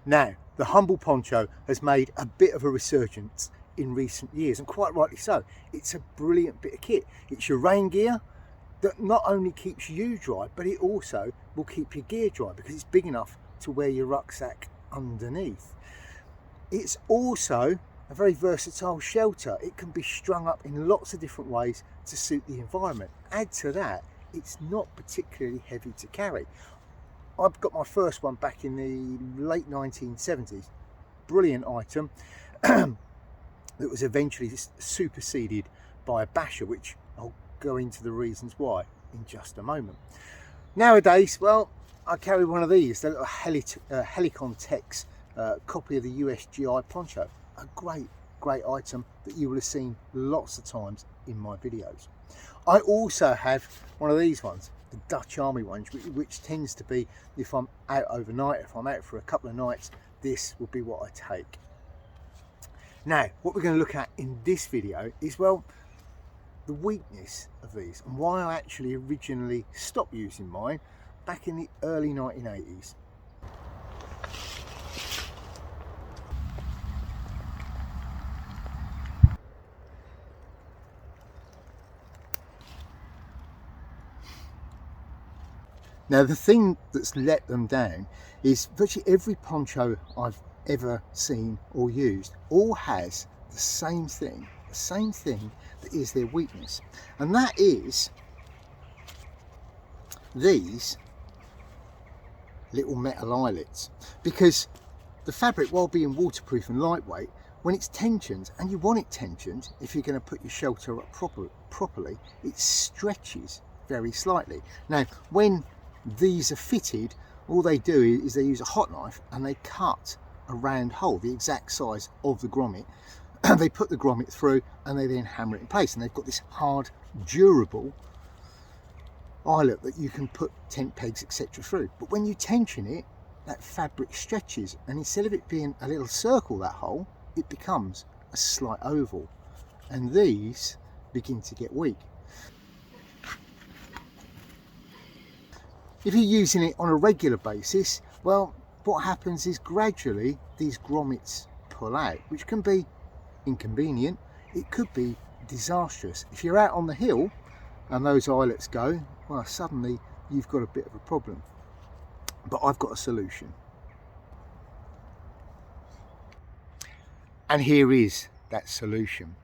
Now, the humble poncho has made a bit of a resurgence in recent years, and quite rightly so. It's a brilliant bit of kit. It's your rain gear that not only keeps you dry, but it also will keep your gear dry because it's big enough to wear your rucksack underneath. It's also a very versatile shelter. It can be strung up in lots of different ways to suit the environment. Add to that, it's not particularly heavy to carry. I've got my first one back in the late 1970s. Brilliant item that was eventually superseded by a basher, which I'll go into the reasons why in just a moment. Nowadays, well, I carry one of these, the little Helicon Tex copy of the US GI poncho. A great item that you will have seen lots of times in my videos. I also have one of these ones, the Dutch Army ones, which tends to be, if I'm out overnight, if I'm out for a couple of nights, this will be what I take. Now, what we're going to look at in this video is, well, the weakness of these and why I actually originally stopped using mine back in the early 1980s. Now, the thing that's let them down is virtually every poncho I've ever seen or used all has the same thing that is their weakness, and that is these little metal eyelets. Because the fabric, while being waterproof and lightweight, when it's tensioned, and you want it tensioned if you're going to put your shelter up properly, it stretches very slightly. Now, when these are fitted, all they do is they use a hot knife and they cut a round hole the exact size of the grommet. They put the grommet through and they then hammer it in place, and they've got this hard, durable eyelet that you can put tent pegs, etc. through. But when you tension it, that fabric stretches, and instead of it being a little circle, that hole, it becomes a slight oval, and these begin to get weak. If you're using it on a regular basis, well, what happens is gradually these grommets pull out, which can be inconvenient. It could be disastrous. If you're out on the hill and those eyelets go, well, suddenly you've got a bit of a problem. But I've got a solution. And here is that solution.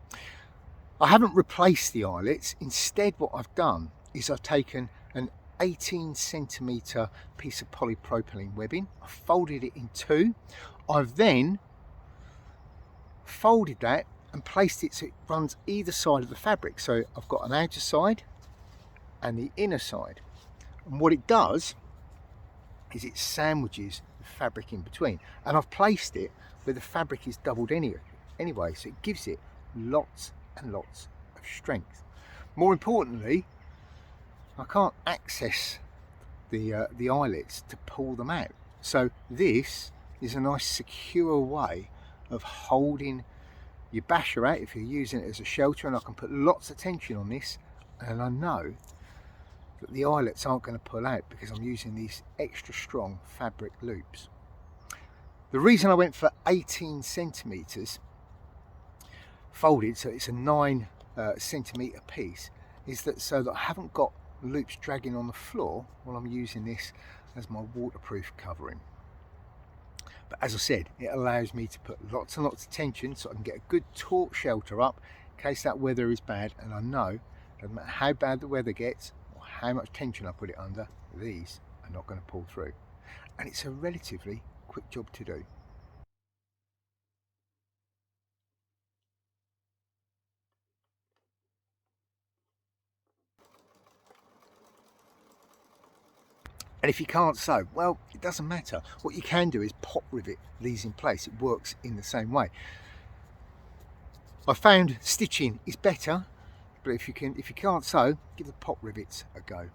I haven't replaced the eyelets. Instead, what I've done is I've taken an 18cm piece of polypropylene webbing. I folded it in two. I've then folded that and placed it so it runs either side of the fabric. So I've got an outer side and the inner side. And what it does is it sandwiches the fabric in between. And I've placed it where the fabric is doubled anyway, so it gives it lots and lots of strength. More importantly, I can't access the eyelets to pull them out. So this is a nice secure way of holding your basher out if you're using it as a shelter, and I can put lots of tension on this, and I know that the eyelets aren't going to pull out because I'm using these extra strong fabric loops. The reason I went for 18cm folded, so it's a 9cm piece, is that so that I haven't got loops dragging on the floor while I'm using this as my waterproof covering. But as I said, it allows me to put lots and lots of tension so I can get a good taut shelter up in case that weather is bad, and I know no matter how bad the weather gets or how much tension I put it under, these are not going to pull through. And it's a relatively quick job to do. And if you can't sew, well, it doesn't matter. What you can do is pop rivet these in place. It works in the same way. I found stitching is better, but if you can't sew, give the pop rivets a go.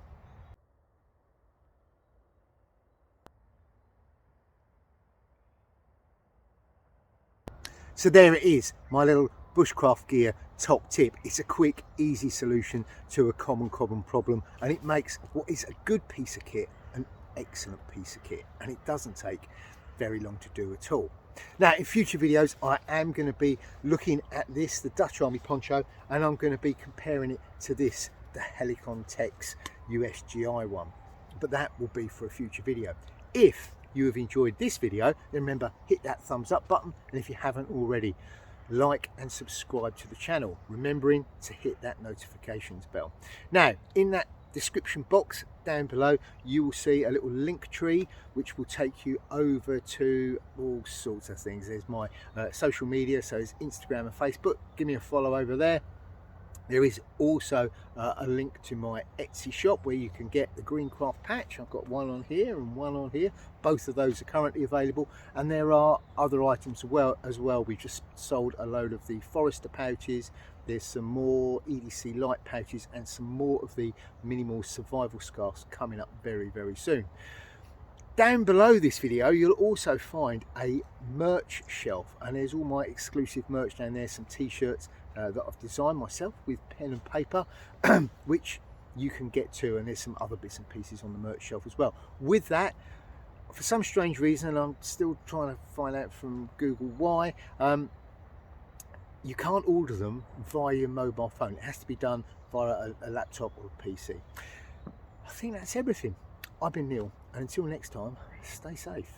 So there it is, my little Bushcraft gear top tip. It's a quick, easy solution to a common problem, and it makes what is a good piece of kit an excellent piece of kit, and it doesn't take very long to do at all. Now in future videos I am going to be looking at this, the Dutch Army poncho, and I'm going to be comparing it to this, the Helicon Tex USGI one, but that will be for a future video. If you have enjoyed this video, then remember, hit that thumbs up button, and if you haven't already, like and subscribe to the channel, remembering to hit that notifications bell. Now in that description box down below you will see a little link tree which will take you over to all sorts of things. There's my social media, so it's Instagram and Facebook. Give me a follow over there. There is also a link to my Etsy shop where you can get the Greencraft patch. I've got one on here and one on here. Both of those are currently available, and there are other items as well. We just sold a load of the Forester pouches. There's some more EDC light pouches and some more of the minimal survival scarves coming up very, very soon. Down below this video you'll also find a merch shelf, and there's all my exclusive merch down there, some t-shirts that I've designed myself with pen and paper which you can get to, and there's some other bits and pieces on the merch shelf as well. With that, for some strange reason, and I'm still trying to find out from Google why, you can't order them via your mobile phone. It has to be done via a laptop or a PC. I think that's everything. I've been Neil, and until next time, stay safe.